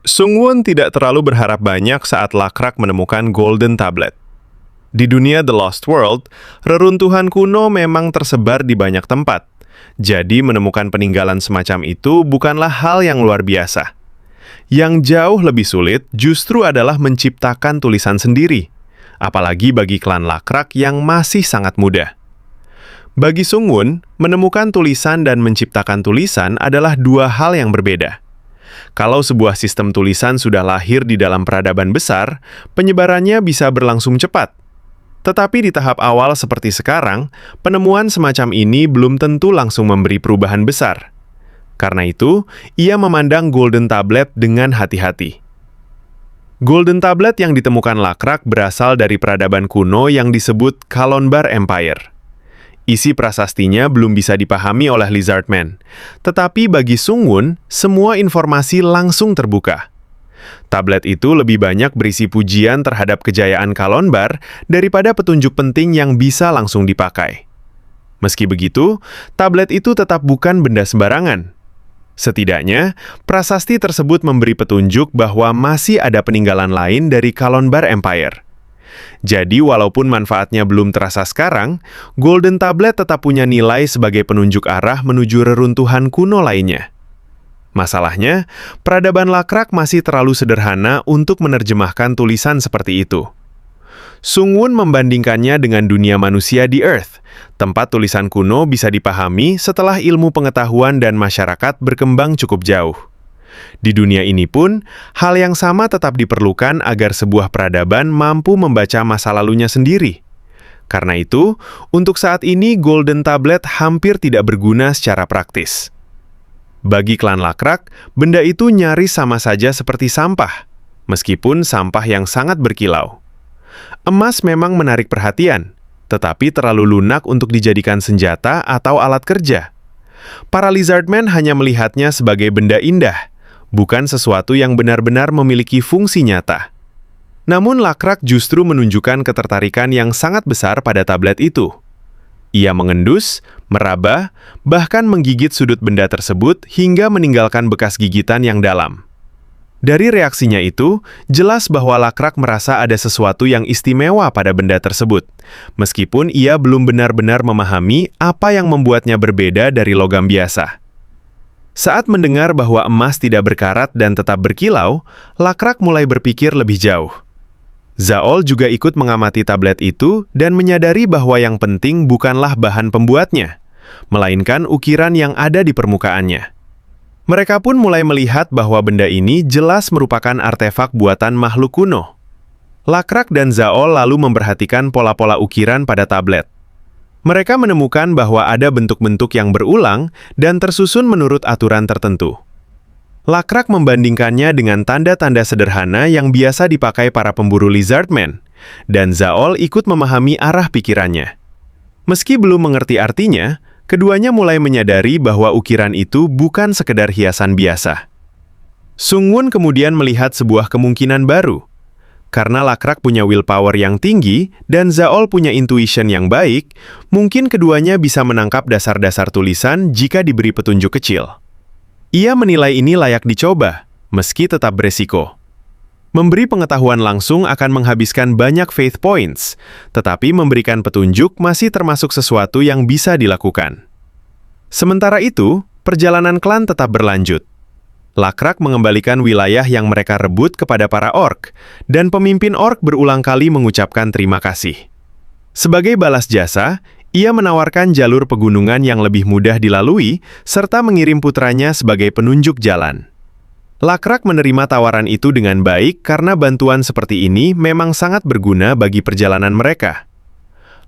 Sungwon tidak terlalu berharap banyak saat Lakrak menemukan Golden Tablet. Di dunia The Lost World, reruntuhan kuno memang tersebar di banyak tempat. Jadi menemukan peninggalan semacam itu bukanlah hal yang luar biasa. Yang jauh lebih sulit justru adalah menciptakan tulisan sendiri, apalagi bagi klan Lakrak yang masih sangat muda. Bagi Sungwon, menemukan tulisan dan menciptakan tulisan adalah dua hal yang berbeda. Kalau sebuah sistem tulisan sudah lahir di dalam peradaban besar, penyebarannya bisa berlangsung cepat. Tetapi di tahap awal seperti sekarang, penemuan semacam ini belum tentu langsung memberi perubahan besar. Karena itu, ia memandang Golden Tablet dengan hati-hati. Golden Tablet yang ditemukan Lakrak berasal dari peradaban kuno yang disebut Kalonbar Empire. Isi prasastinya belum bisa dipahami oleh Lizardman, tetapi bagi Sungwon, semua informasi langsung terbuka. Tablet itu lebih banyak berisi pujian terhadap kejayaan Kalonbar daripada petunjuk penting yang bisa langsung dipakai. Meski begitu, tablet itu tetap bukan benda sembarangan. Setidaknya, prasasti tersebut memberi petunjuk bahwa masih ada peninggalan lain dari Kalonbar Empire. Jadi, walaupun manfaatnya belum terasa sekarang, Golden Tablet tetap punya nilai sebagai penunjuk arah menuju reruntuhan kuno lainnya. Masalahnya, peradaban Lakrak masih terlalu sederhana untuk menerjemahkan tulisan seperti itu. Sungwon membandingkannya dengan dunia manusia di Earth, tempat tulisan kuno bisa dipahami setelah ilmu pengetahuan dan masyarakat berkembang cukup jauh. Di dunia ini pun, hal yang sama tetap diperlukan agar sebuah peradaban mampu membaca masa lalunya sendiri. Karena itu, untuk saat ini Golden Tablet hampir tidak berguna secara praktis. Bagi klan Lakrak, benda itu nyaris sama saja seperti sampah, meskipun sampah yang sangat berkilau. Emas memang menarik perhatian, tetapi terlalu lunak untuk dijadikan senjata atau alat kerja. Para Lizardmen hanya melihatnya sebagai benda indah, bukan sesuatu yang benar-benar memiliki fungsi nyata. Namun Lakrak justru menunjukkan ketertarikan yang sangat besar pada tablet itu. Ia mengendus, meraba, bahkan menggigit sudut benda tersebut hingga meninggalkan bekas gigitan yang dalam. Dari reaksinya itu, jelas bahwa Lakrak merasa ada sesuatu yang istimewa pada benda tersebut, meskipun ia belum benar-benar memahami apa yang membuatnya berbeda dari logam biasa. Saat mendengar bahwa emas tidak berkarat dan tetap berkilau, Lakrak mulai berpikir lebih jauh. Zaol juga ikut mengamati tablet itu dan menyadari bahwa yang penting bukanlah bahan pembuatnya, melainkan ukiran yang ada di permukaannya. Mereka pun mulai melihat bahwa benda ini jelas merupakan artefak buatan makhluk kuno. Lakrak dan Zaol lalu memperhatikan pola-pola ukiran pada tablet. Mereka menemukan bahwa ada bentuk-bentuk yang berulang dan tersusun menurut aturan tertentu. Lakrak membandingkannya dengan tanda-tanda sederhana yang biasa dipakai para pemburu Lizardmen, dan Zaol ikut memahami arah pikirannya. Meski belum mengerti artinya, keduanya mulai menyadari bahwa ukiran itu bukan sekedar hiasan biasa. Sungwon kemudian melihat sebuah kemungkinan baru. Karena Lakrak punya willpower yang tinggi dan Zaol punya intuition yang baik, mungkin keduanya bisa menangkap dasar-dasar tulisan jika diberi petunjuk kecil. Ia menilai ini layak dicoba, meski tetap beresiko. Memberi pengetahuan langsung akan menghabiskan banyak faith points, tetapi memberikan petunjuk masih termasuk sesuatu yang bisa dilakukan. Sementara itu, perjalanan klan tetap berlanjut. Lakrak mengembalikan wilayah yang mereka rebut kepada para orc, dan pemimpin orc berulang kali mengucapkan terima kasih. Sebagai balas jasa, ia menawarkan jalur pegunungan yang lebih mudah dilalui, serta mengirim putranya sebagai penunjuk jalan. Lakrak menerima tawaran itu dengan baik karena bantuan seperti ini memang sangat berguna bagi perjalanan mereka.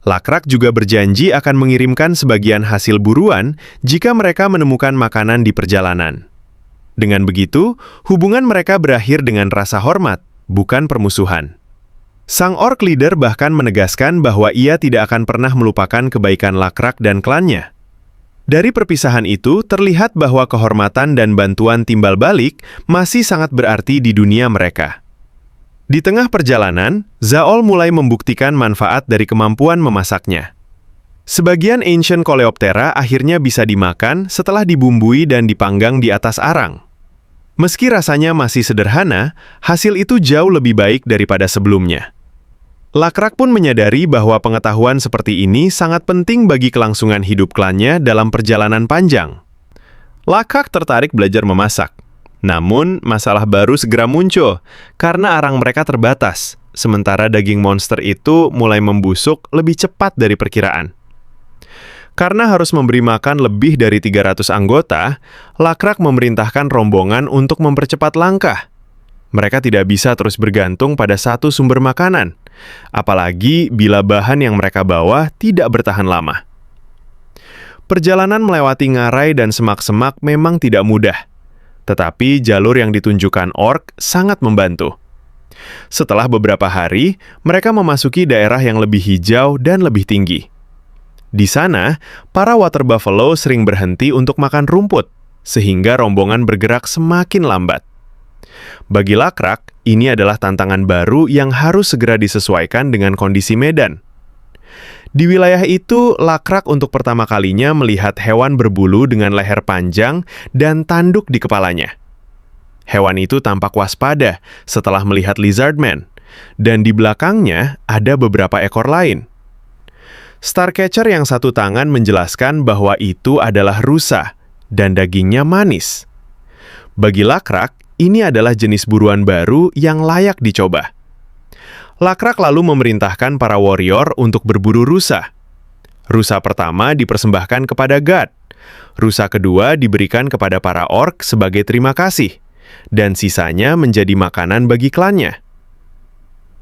Lakrak juga berjanji akan mengirimkan sebagian hasil buruan jika mereka menemukan makanan di perjalanan. Dengan begitu, hubungan mereka berakhir dengan rasa hormat, bukan permusuhan. Sang orc leader bahkan menegaskan bahwa ia tidak akan pernah melupakan kebaikan Lakrak dan klannya. Dari perpisahan itu, terlihat bahwa kehormatan dan bantuan timbal balik masih sangat berarti di dunia mereka. Di tengah perjalanan, Zaol mulai membuktikan manfaat dari kemampuan memasaknya. Sebagian Ancient Coleoptera akhirnya bisa dimakan setelah dibumbui dan dipanggang di atas arang. Meski rasanya masih sederhana, hasil itu jauh lebih baik daripada sebelumnya. Lakrak pun menyadari bahwa pengetahuan seperti ini sangat penting bagi kelangsungan hidup klannya dalam perjalanan panjang. Lakrak tertarik belajar memasak. Namun, masalah baru segera muncul karena arang mereka terbatas, sementara daging monster itu mulai membusuk lebih cepat dari perkiraan. Karena harus memberi makan lebih dari 300 anggota, Lakrak memerintahkan rombongan untuk mempercepat langkah. Mereka tidak bisa terus bergantung pada satu sumber makanan, apalagi bila bahan yang mereka bawa tidak bertahan lama. Perjalanan melewati ngarai dan semak-semak memang tidak mudah, tetapi jalur yang ditunjukkan orc sangat membantu. Setelah beberapa hari, mereka memasuki daerah yang lebih hijau dan lebih tinggi. Di sana, para water buffalo sering berhenti untuk makan rumput, sehingga rombongan bergerak semakin lambat. Bagi Lakrak, ini adalah tantangan baru yang harus segera disesuaikan dengan kondisi medan. Di wilayah itu, Lakrak untuk pertama kalinya melihat hewan berbulu dengan leher panjang dan tanduk di kepalanya. Hewan itu tampak waspada setelah melihat Lizardman, dan di belakangnya ada beberapa ekor lain. Starcatcher yang satu tangan menjelaskan bahwa itu adalah rusa, dan dagingnya manis. Bagi Lakrak, ini adalah jenis buruan baru yang layak dicoba. Lakrak lalu memerintahkan para warrior untuk berburu rusa. Rusa pertama dipersembahkan kepada God. Rusa kedua diberikan kepada para orc sebagai terima kasih, dan sisanya menjadi makanan bagi klannya.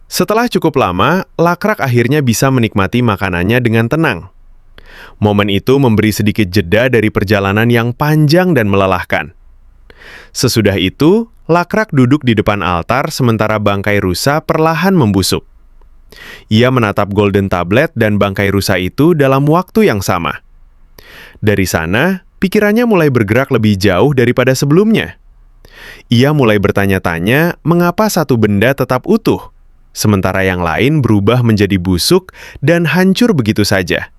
Setelah cukup lama, Lakrak akhirnya bisa menikmati makanannya dengan tenang. Momen itu memberi sedikit jeda dari perjalanan yang panjang dan melelahkan. Sesudah itu, Lakrak duduk di depan altar sementara bangkai rusa perlahan membusuk. Ia menatap Golden Tablet dan bangkai rusa itu dalam waktu yang sama. Dari sana, pikirannya mulai bergerak lebih jauh daripada sebelumnya. Ia mulai bertanya-tanya mengapa satu benda tetap utuh, sementara yang lain berubah menjadi busuk dan hancur begitu saja.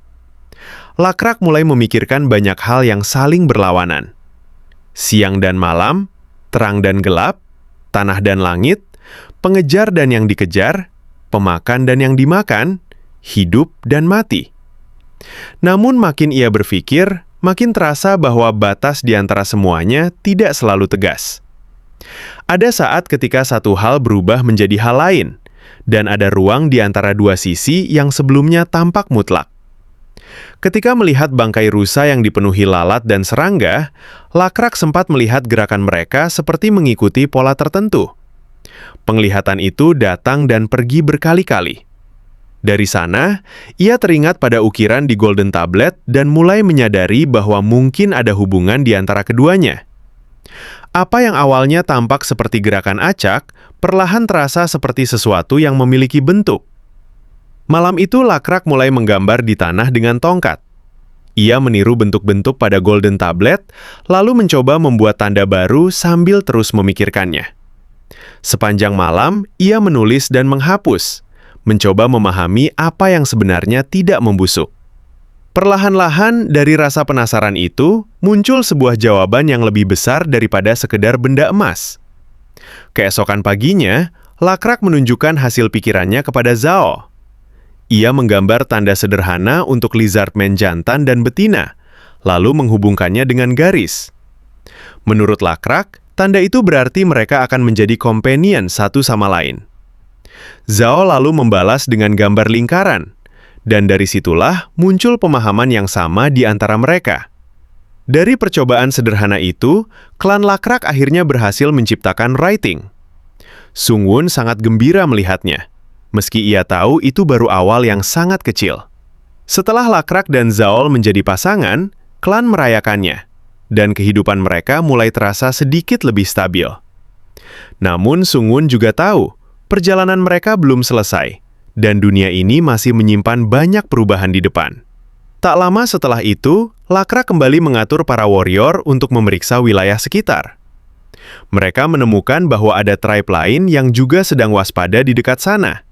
Lakrak mulai memikirkan banyak hal yang saling berlawanan. Siang dan malam, terang dan gelap, tanah dan langit, pengejar dan yang dikejar, pemakan dan yang dimakan, hidup dan mati. Namun makin ia berpikir, makin terasa bahwa batas di antara semuanya tidak selalu tegas. Ada saat ketika satu hal berubah menjadi hal lain, dan ada ruang di antara dua sisi yang sebelumnya tampak mutlak. Ketika melihat bangkai rusa yang dipenuhi lalat dan serangga, Lakrak sempat melihat gerakan mereka seperti mengikuti pola tertentu. Penglihatan itu datang dan pergi berkali-kali. Dari sana, ia teringat pada ukiran di Golden Tablet dan mulai menyadari bahwa mungkin ada hubungan di antara keduanya. Apa yang awalnya tampak seperti gerakan acak, perlahan terasa seperti sesuatu yang memiliki bentuk. Malam itu Lakrak mulai menggambar di tanah dengan tongkat. Ia meniru bentuk-bentuk pada Golden Tablet, lalu mencoba membuat tanda baru sambil terus memikirkannya. Sepanjang malam, ia menulis dan menghapus, mencoba memahami apa yang sebenarnya tidak membusuk. Perlahan-lahan dari rasa penasaran itu, muncul sebuah jawaban yang lebih besar daripada sekedar benda emas. Keesokan paginya, Lakrak menunjukkan hasil pikirannya kepada Zhao. Ia menggambar tanda sederhana untuk Lizardman jantan dan betina, lalu menghubungkannya dengan garis. Menurut Lakrak, tanda itu berarti mereka akan menjadi companion satu sama lain. Zhao lalu membalas dengan gambar lingkaran, dan dari situlah muncul pemahaman yang sama di antara mereka. Dari percobaan sederhana itu, klan Lakrak akhirnya berhasil menciptakan writing. Sungwon sangat gembira melihatnya, meski ia tahu itu baru awal yang sangat kecil. Setelah Lakrak dan Zhao menjadi pasangan, klan merayakannya, dan kehidupan mereka mulai terasa sedikit lebih stabil. Namun Sungwon juga tahu, perjalanan mereka belum selesai, dan dunia ini masih menyimpan banyak perubahan di depan. Tak lama setelah itu, Lakrak kembali mengatur para warrior untuk memeriksa wilayah sekitar. Mereka menemukan bahwa ada tribe lain yang juga sedang waspada di dekat sana.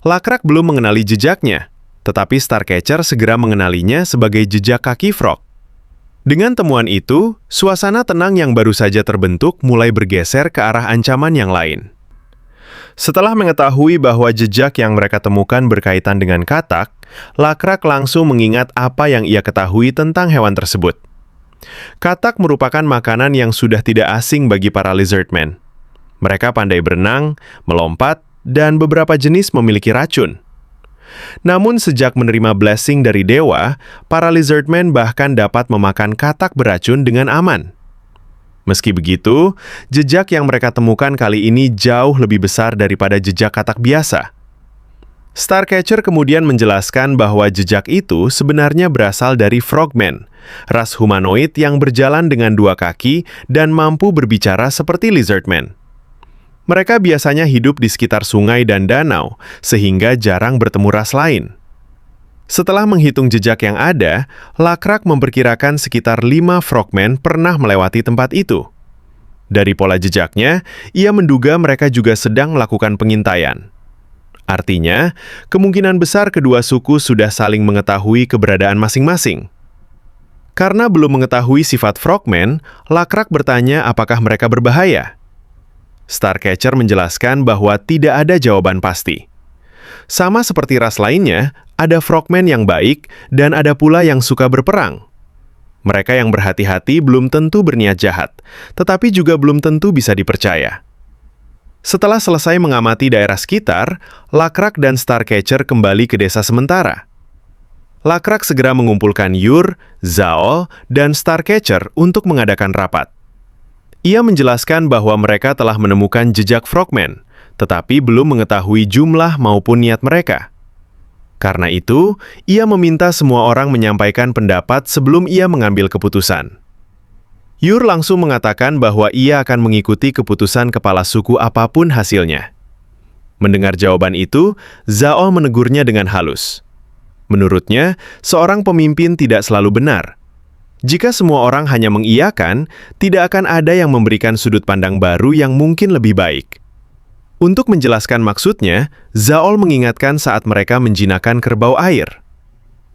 Lakrak belum mengenali jejaknya, tetapi Starcatcher segera mengenalinya sebagai jejak kaki frog. Dengan temuan itu, suasana tenang yang baru saja terbentuk mulai bergeser ke arah ancaman yang lain. Setelah mengetahui bahwa jejak yang mereka temukan berkaitan dengan katak, Lakrak langsung mengingat apa yang ia ketahui tentang hewan tersebut. Katak merupakan makanan yang sudah tidak asing bagi para lizardmen. Mereka pandai berenang, melompat, dan beberapa jenis memiliki racun. Namun sejak menerima blessing dari dewa, para lizardmen bahkan dapat memakan katak beracun dengan aman. Meski begitu, jejak yang mereka temukan kali ini jauh lebih besar daripada jejak katak biasa. Starcatcher kemudian menjelaskan bahwa jejak itu sebenarnya berasal dari frogmen, ras humanoid yang berjalan dengan dua kaki dan mampu berbicara seperti lizardmen. Mereka biasanya hidup di sekitar sungai dan danau, sehingga jarang bertemu ras lain. Setelah menghitung jejak yang ada, Lakrak memperkirakan sekitar 5 frogmen pernah melewati tempat itu. Dari pola jejaknya, ia menduga mereka juga sedang melakukan pengintaian. Artinya, kemungkinan besar kedua suku sudah saling mengetahui keberadaan masing-masing. Karena belum mengetahui sifat frogmen, Lakrak bertanya apakah mereka berbahaya. Starcatcher menjelaskan bahwa tidak ada jawaban pasti. Sama seperti ras lainnya, ada frogmen yang baik dan ada pula yang suka berperang. Mereka yang berhati-hati belum tentu berniat jahat, tetapi juga belum tentu bisa dipercaya. Setelah selesai mengamati daerah sekitar, Lakrak dan Starcatcher kembali ke desa sementara. Lakrak segera mengumpulkan Yur, Zaol, dan Starcatcher untuk mengadakan rapat. Ia menjelaskan bahwa mereka telah menemukan jejak frogmen, tetapi belum mengetahui jumlah maupun niat mereka. Karena itu, ia meminta semua orang menyampaikan pendapat sebelum ia mengambil keputusan. Yur langsung mengatakan bahwa ia akan mengikuti keputusan kepala suku apapun hasilnya. Mendengar jawaban itu, Zaol menegurnya dengan halus. Menurutnya, seorang pemimpin tidak selalu benar. Jika semua orang hanya mengiyakan, tidak akan ada yang memberikan sudut pandang baru yang mungkin lebih baik. Untuk menjelaskan maksudnya, Zaol mengingatkan saat mereka menjinakkan kerbau air.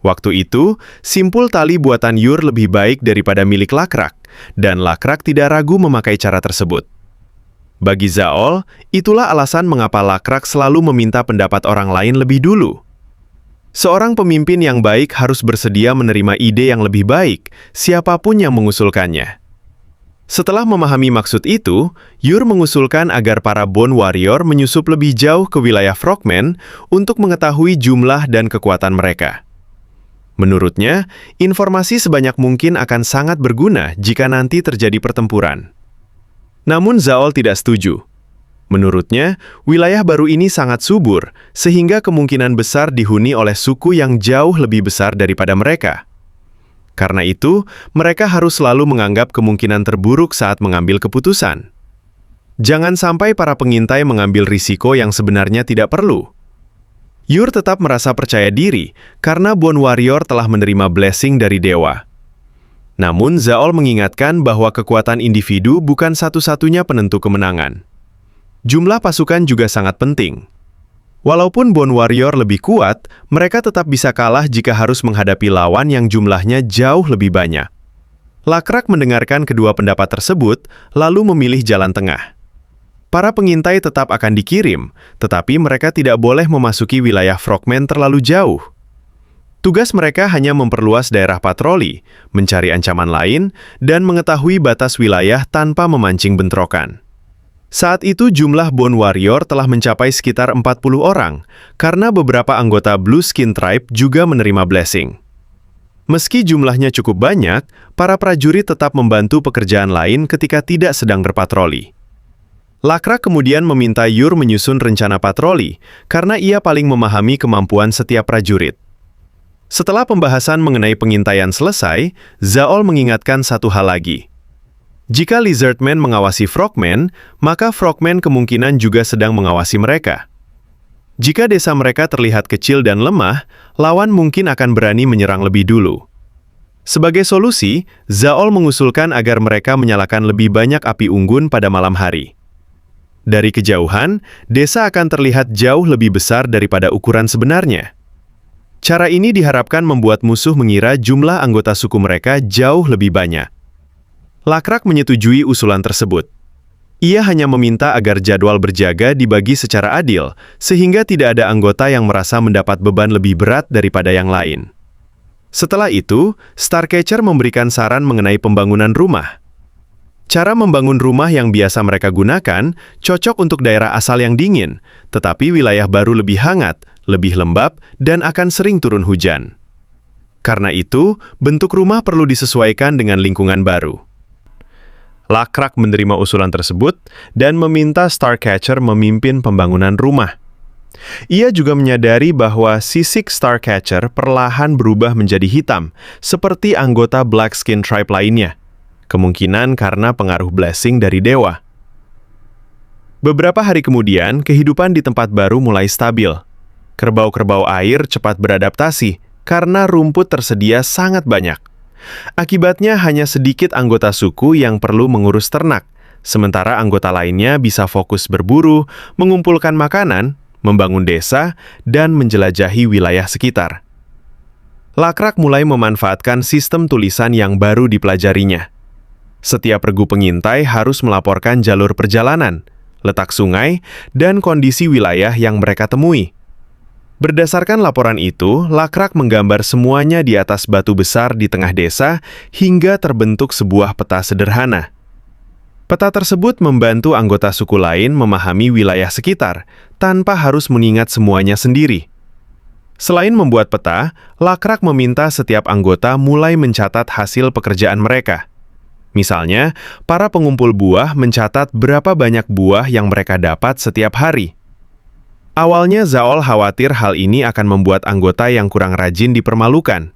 Waktu itu, simpul tali buatan Yur lebih baik daripada milik Lakrak, dan Lakrak tidak ragu memakai cara tersebut. Bagi Zaol, itulah alasan mengapa Lakrak selalu meminta pendapat orang lain lebih dulu. Seorang pemimpin yang baik harus bersedia menerima ide yang lebih baik, siapapun yang mengusulkannya. Setelah memahami maksud itu, Yur mengusulkan agar para Bone Warrior menyusup lebih jauh ke wilayah frogmen untuk mengetahui jumlah dan kekuatan mereka. Menurutnya, informasi sebanyak mungkin akan sangat berguna jika nanti terjadi pertempuran. Namun Zaol tidak setuju. Menurutnya, wilayah baru ini sangat subur, sehingga kemungkinan besar dihuni oleh suku yang jauh lebih besar daripada mereka. Karena itu, mereka harus selalu menganggap kemungkinan terburuk saat mengambil keputusan. Jangan sampai para pengintai mengambil risiko yang sebenarnya tidak perlu. Yur tetap merasa percaya diri, karena Bone Warrior telah menerima blessing dari dewa. Namun, Zaol mengingatkan bahwa kekuatan individu bukan satu-satunya penentu kemenangan. Jumlah pasukan juga sangat penting. Walaupun Bone Warrior lebih kuat, mereka tetap bisa kalah jika harus menghadapi lawan yang jumlahnya jauh lebih banyak. Lakrak mendengarkan kedua pendapat tersebut, lalu memilih jalan tengah. Para pengintai tetap akan dikirim, tetapi mereka tidak boleh memasuki wilayah frogmen terlalu jauh. Tugas mereka hanya memperluas daerah patroli, mencari ancaman lain, dan mengetahui batas wilayah tanpa memancing bentrokan. Saat itu jumlah Bone Warrior telah mencapai sekitar 40 orang, karena beberapa anggota Blue Skin Tribe juga menerima blessing. Meski jumlahnya cukup banyak, para prajurit tetap membantu pekerjaan lain ketika tidak sedang berpatroli. Lakrak kemudian meminta Yur menyusun rencana patroli, karena ia paling memahami kemampuan setiap prajurit. Setelah pembahasan mengenai pengintaian selesai, Zaol mengingatkan satu hal lagi. Jika lizardmen mengawasi frogmen, maka frogmen kemungkinan juga sedang mengawasi mereka. Jika desa mereka terlihat kecil dan lemah, lawan mungkin akan berani menyerang lebih dulu. Sebagai solusi, Zaol mengusulkan agar mereka menyalakan lebih banyak api unggun pada malam hari. Dari kejauhan, desa akan terlihat jauh lebih besar daripada ukuran sebenarnya. Cara ini diharapkan membuat musuh mengira jumlah anggota suku mereka jauh lebih banyak. Lakrak menyetujui usulan tersebut. Ia hanya meminta agar jadwal berjaga dibagi secara adil, sehingga tidak ada anggota yang merasa mendapat beban lebih berat daripada yang lain. Setelah itu, Starcatcher memberikan saran mengenai pembangunan rumah. Cara membangun rumah yang biasa mereka gunakan cocok untuk daerah asal yang dingin, tetapi wilayah baru lebih hangat, lebih lembab, dan akan sering turun hujan. Karena itu, bentuk rumah perlu disesuaikan dengan lingkungan baru. Lakrak menerima usulan tersebut dan meminta Starcatcher memimpin pembangunan rumah. Ia juga menyadari bahwa sisik Starcatcher perlahan berubah menjadi hitam, seperti anggota Black Skin Tribe lainnya. Kemungkinan karena pengaruh blessing dari dewa. Beberapa hari kemudian, kehidupan di tempat baru mulai stabil. Kerbau-kerbau air cepat beradaptasi karena rumput tersedia sangat banyak. Akibatnya hanya sedikit anggota suku yang perlu mengurus ternak, sementara anggota lainnya bisa fokus berburu, mengumpulkan makanan, membangun desa, dan menjelajahi wilayah sekitar. Lakrak mulai memanfaatkan sistem tulisan yang baru dipelajarinya. Setiap regu pengintai harus melaporkan jalur perjalanan, letak sungai, dan kondisi wilayah yang mereka temui. Berdasarkan laporan itu, Lakrak menggambar semuanya di atas batu besar di tengah desa hingga terbentuk sebuah peta sederhana. Peta tersebut membantu anggota suku lain memahami wilayah sekitar, tanpa harus mengingat semuanya sendiri. Selain membuat peta, Lakrak meminta setiap anggota mulai mencatat hasil pekerjaan mereka. Misalnya, para pengumpul buah mencatat berapa banyak buah yang mereka dapat setiap hari. Awalnya Zaol khawatir hal ini akan membuat anggota yang kurang rajin dipermalukan.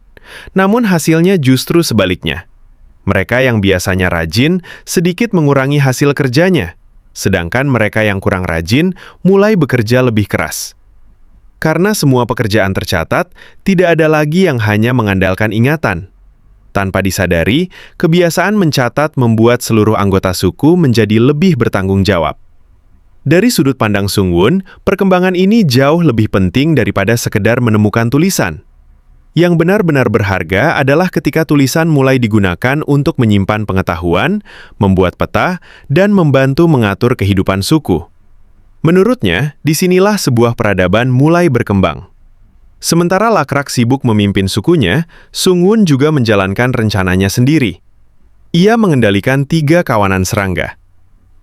Namun hasilnya justru sebaliknya. Mereka yang biasanya rajin sedikit mengurangi hasil kerjanya, sedangkan mereka yang kurang rajin mulai bekerja lebih keras. Karena semua pekerjaan tercatat, tidak ada lagi yang hanya mengandalkan ingatan. Tanpa disadari, kebiasaan mencatat membuat seluruh anggota suku menjadi lebih bertanggung jawab. Dari sudut pandang Sungwon, perkembangan ini jauh lebih penting daripada sekedar menemukan tulisan. Yang benar-benar berharga adalah ketika tulisan mulai digunakan untuk menyimpan pengetahuan, membuat peta, dan membantu mengatur kehidupan suku. Menurutnya, disinilah sebuah peradaban mulai berkembang. Sementara Lakrak sibuk memimpin sukunya, Sungwon juga menjalankan rencananya sendiri. Ia mengendalikan 3 kawanan serangga.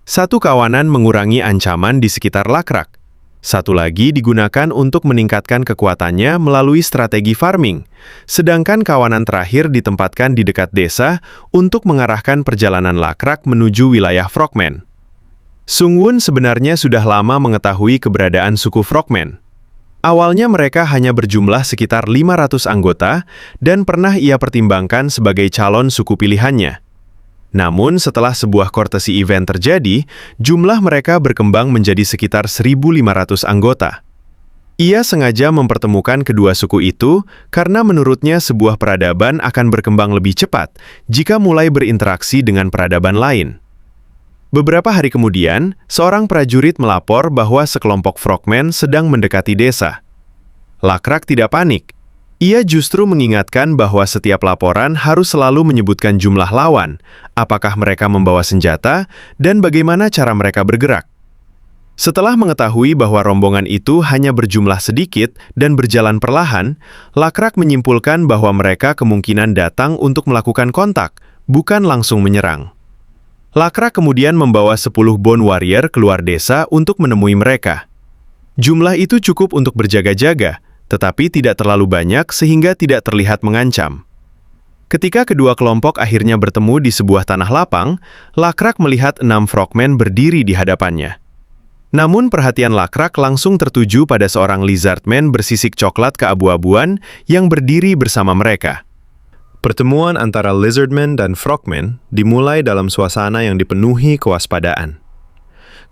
1 kawanan mengurangi ancaman di sekitar Lakrak. 1 lagi digunakan untuk meningkatkan kekuatannya melalui strategi farming, sedangkan kawanan terakhir ditempatkan di dekat desa untuk mengarahkan perjalanan Lakrak menuju wilayah Frogman. Sungwon sebenarnya sudah lama mengetahui keberadaan suku Frogman. Awalnya mereka hanya berjumlah sekitar 500 anggota dan pernah ia pertimbangkan sebagai calon suku pilihannya. Namun setelah sebuah courtesy event terjadi, jumlah mereka berkembang menjadi sekitar 1.500 anggota. Ia sengaja mempertemukan kedua suku itu karena menurutnya sebuah peradaban akan berkembang lebih cepat jika mulai berinteraksi dengan peradaban lain. Beberapa hari kemudian, seorang prajurit melapor bahwa sekelompok frogmen sedang mendekati desa. Lakrak tidak panik. Ia justru mengingatkan bahwa setiap laporan harus selalu menyebutkan jumlah lawan, apakah mereka membawa senjata, dan bagaimana cara mereka bergerak. Setelah mengetahui bahwa rombongan itu hanya berjumlah sedikit dan berjalan perlahan, Lakrak menyimpulkan bahwa mereka kemungkinan datang untuk melakukan kontak, bukan langsung menyerang. Lakrak kemudian membawa 10 Bone Warrior keluar desa untuk menemui mereka. Jumlah itu cukup untuk berjaga-jaga, tetapi tidak terlalu banyak sehingga tidak terlihat mengancam. Ketika kedua kelompok akhirnya bertemu di sebuah tanah lapang, Lakrak melihat 6 frogmen berdiri di hadapannya. Namun perhatian Lakrak langsung tertuju pada seorang lizardman bersisik coklat keabu-abuan yang berdiri bersama mereka. Pertemuan antara lizardman dan frogman dimulai dalam suasana yang dipenuhi kewaspadaan.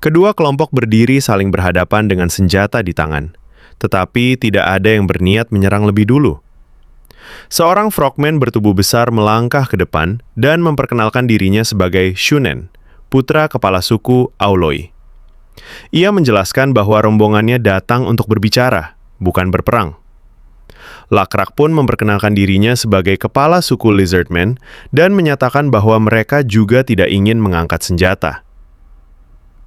Kedua kelompok berdiri saling berhadapan dengan senjata di tangan, tetapi tidak ada yang berniat menyerang lebih dulu. Seorang frogman bertubuh besar melangkah ke depan dan memperkenalkan dirinya sebagai Shunen, putra kepala suku Auloi. Ia menjelaskan bahwa rombongannya datang untuk berbicara, bukan berperang. Lakrak pun memperkenalkan dirinya sebagai kepala suku Lizardmen dan menyatakan bahwa mereka juga tidak ingin mengangkat senjata.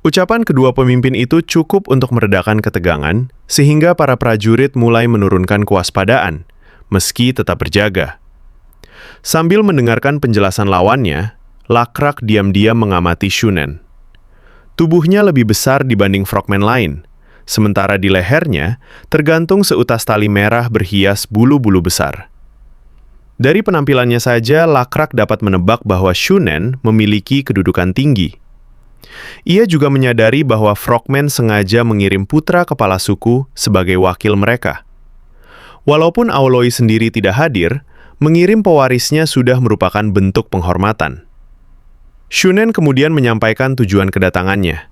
Ucapan kedua pemimpin itu cukup untuk meredakan ketegangan, sehingga para prajurit mulai menurunkan kewaspadaan, meski tetap berjaga. Sambil mendengarkan penjelasan lawannya, Lakrak diam-diam mengamati Shunen. Tubuhnya lebih besar dibanding frogmen lain, sementara di lehernya tergantung seutas tali merah berhias bulu-bulu besar. Dari penampilannya saja, Lakrak dapat menebak bahwa Shunen memiliki kedudukan tinggi. Ia juga menyadari bahwa frogmen sengaja mengirim putra kepala suku sebagai wakil mereka. Walaupun Aoloi sendiri tidak hadir, mengirim pewarisnya sudah merupakan bentuk penghormatan. Shunen kemudian menyampaikan tujuan kedatangannya.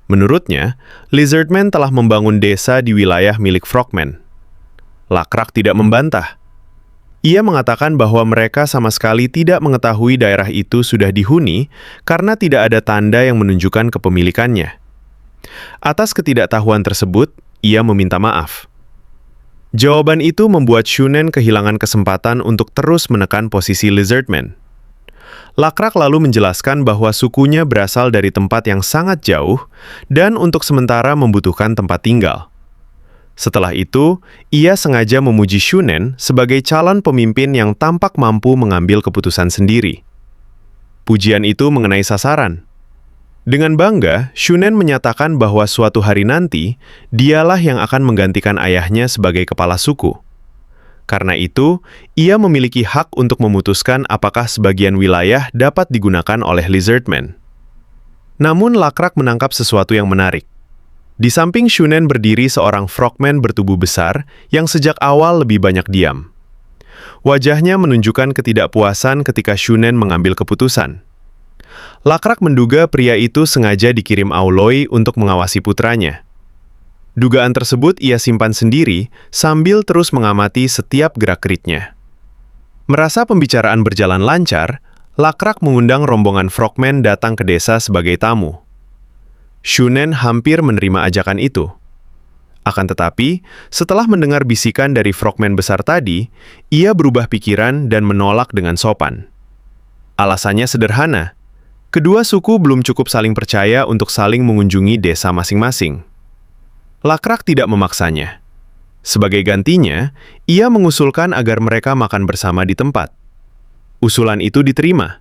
Menurutnya, Lizardmen telah membangun desa di wilayah milik frogmen. Lakrak tidak membantah. Ia mengatakan bahwa mereka sama sekali tidak mengetahui daerah itu sudah dihuni karena tidak ada tanda yang menunjukkan kepemilikannya. Atas ketidaktahuan tersebut, ia meminta maaf. Jawaban itu membuat Shunen kehilangan kesempatan untuk terus menekan posisi Lizardmen. Lakrak lalu menjelaskan bahwa sukunya berasal dari tempat yang sangat jauh dan untuk sementara membutuhkan tempat tinggal. Setelah itu, ia sengaja memuji Shunen sebagai calon pemimpin yang tampak mampu mengambil keputusan sendiri. Pujian itu mengenai sasaran. Dengan bangga, Shunen menyatakan bahwa suatu hari nanti, dialah yang akan menggantikan ayahnya sebagai kepala suku. Karena itu, ia memiliki hak untuk memutuskan apakah sebagian wilayah dapat digunakan oleh Lizardmen. Namun, Lakrak menangkap sesuatu yang menarik. Di samping Shunen berdiri seorang frogman bertubuh besar yang sejak awal lebih banyak diam. Wajahnya menunjukkan ketidakpuasan ketika Shunen mengambil keputusan. Lakrak menduga pria itu sengaja dikirim Aoloi untuk mengawasi putranya. Dugaan tersebut ia simpan sendiri sambil terus mengamati setiap gerak-geriknya. Merasa pembicaraan berjalan lancar, Lakrak mengundang rombongan frogman datang ke desa sebagai tamu. Shunen hampir menerima ajakan itu. Akan tetapi, setelah mendengar bisikan dari frogman besar tadi, ia berubah pikiran dan menolak dengan sopan. Alasannya sederhana. Kedua suku belum cukup saling percaya untuk saling mengunjungi desa masing-masing. Lakrak tidak memaksanya. Sebagai gantinya, ia mengusulkan agar mereka makan bersama di tempat. Usulan itu diterima.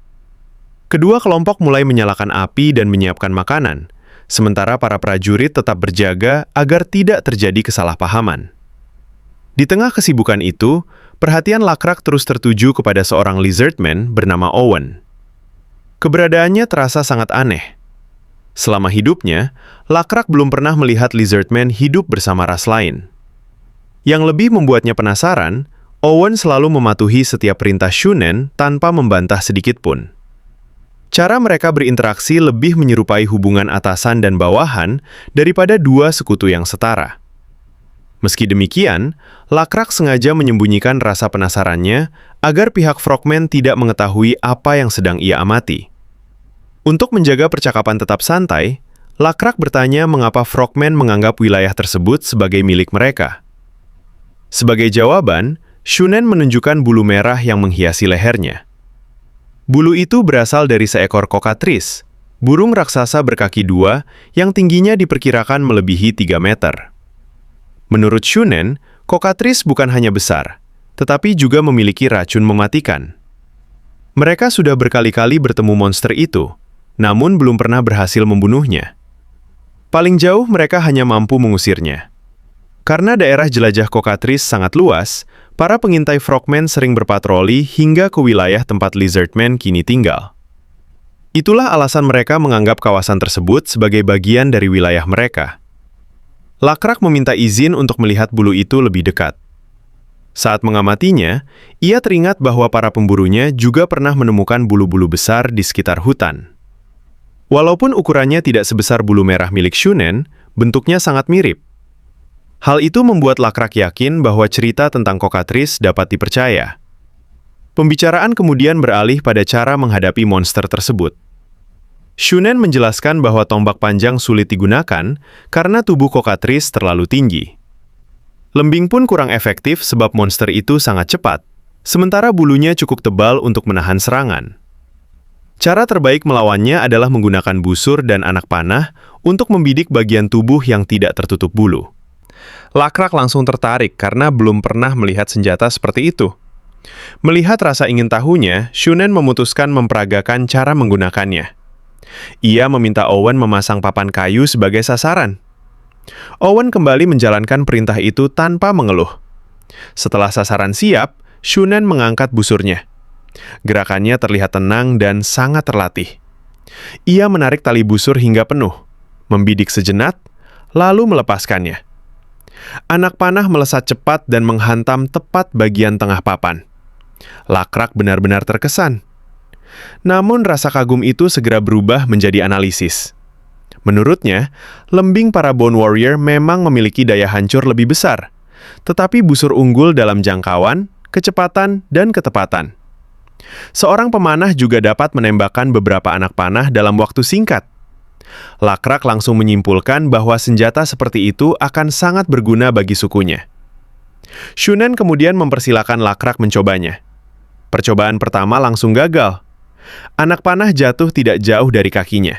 Kedua kelompok mulai menyalakan api dan menyiapkan makanan, sementara para prajurit tetap berjaga agar tidak terjadi kesalahpahaman. Di tengah kesibukan itu, perhatian Lakrak terus tertuju kepada seorang Lizardman bernama Owen. Keberadaannya terasa sangat aneh. Selama hidupnya, Lakrak belum pernah melihat Lizardman hidup bersama ras lain. Yang lebih membuatnya penasaran, Owen selalu mematuhi setiap perintah Shunen tanpa membantah sedikit pun. Cara mereka berinteraksi lebih menyerupai hubungan atasan dan bawahan daripada dua sekutu yang setara. Meski demikian, Lakrak sengaja menyembunyikan rasa penasarannya agar pihak frogman tidak mengetahui apa yang sedang ia amati. Untuk menjaga percakapan tetap santai, Lakrak bertanya mengapa frogman menganggap wilayah tersebut sebagai milik mereka. Sebagai jawaban, Shunen menunjukkan bulu merah yang menghiasi lehernya. Bulu itu berasal dari seekor kokatris, burung raksasa berkaki dua yang tingginya diperkirakan melebihi 3 meter. Menurut Shunen, kokatris bukan hanya besar, tetapi juga memiliki racun mematikan. Mereka sudah berkali-kali bertemu monster itu, namun belum pernah berhasil membunuhnya. Paling jauh mereka hanya mampu mengusirnya. Karena daerah jelajah kokatris sangat luas, para pengintai frogman sering berpatroli hingga ke wilayah tempat Lizardmen kini tinggal. Itulah alasan mereka menganggap kawasan tersebut sebagai bagian dari wilayah mereka. Lakrak meminta izin untuk melihat bulu itu lebih dekat. Saat mengamatinya, ia teringat bahwa para pemburunya juga pernah menemukan bulu-bulu besar di sekitar hutan. Walaupun ukurannya tidak sebesar bulu merah milik Shunen, bentuknya sangat mirip. Hal itu membuat Lakrak yakin bahwa cerita tentang kokatris dapat dipercaya. Pembicaraan kemudian beralih pada cara menghadapi monster tersebut. Shunen menjelaskan bahwa tombak panjang sulit digunakan karena tubuh kokatris terlalu tinggi. Lembing pun kurang efektif sebab monster itu sangat cepat, sementara bulunya cukup tebal untuk menahan serangan. Cara terbaik melawannya adalah menggunakan busur dan anak panah untuk membidik bagian tubuh yang tidak tertutup bulu. Lakrak langsung tertarik karena belum pernah melihat senjata seperti itu. Melihat rasa ingin tahunya, Shunen memutuskan memperagakan cara menggunakannya. Ia meminta Owen memasang papan kayu sebagai sasaran. Owen kembali menjalankan perintah itu tanpa mengeluh. Setelah sasaran siap, Shunen mengangkat busurnya. Gerakannya terlihat tenang dan sangat terlatih. Ia menarik tali busur hingga penuh, membidik sejenak, lalu melepaskannya. Anak panah melesat cepat dan menghantam tepat bagian tengah papan. Lakrak benar-benar terkesan. Namun rasa kagum itu segera berubah menjadi analisis. Menurutnya, lembing para Bone Warrior memang memiliki daya hancur lebih besar, tetapi busur unggul dalam jangkauan, kecepatan, dan ketepatan. Seorang pemanah juga dapat menembakkan beberapa anak panah dalam waktu singkat. Lakrak langsung menyimpulkan bahwa senjata seperti itu akan sangat berguna bagi sukunya. Shunen kemudian mempersilakan Lakrak mencobanya. Percobaan pertama langsung gagal. Anak panah jatuh tidak jauh dari kakinya.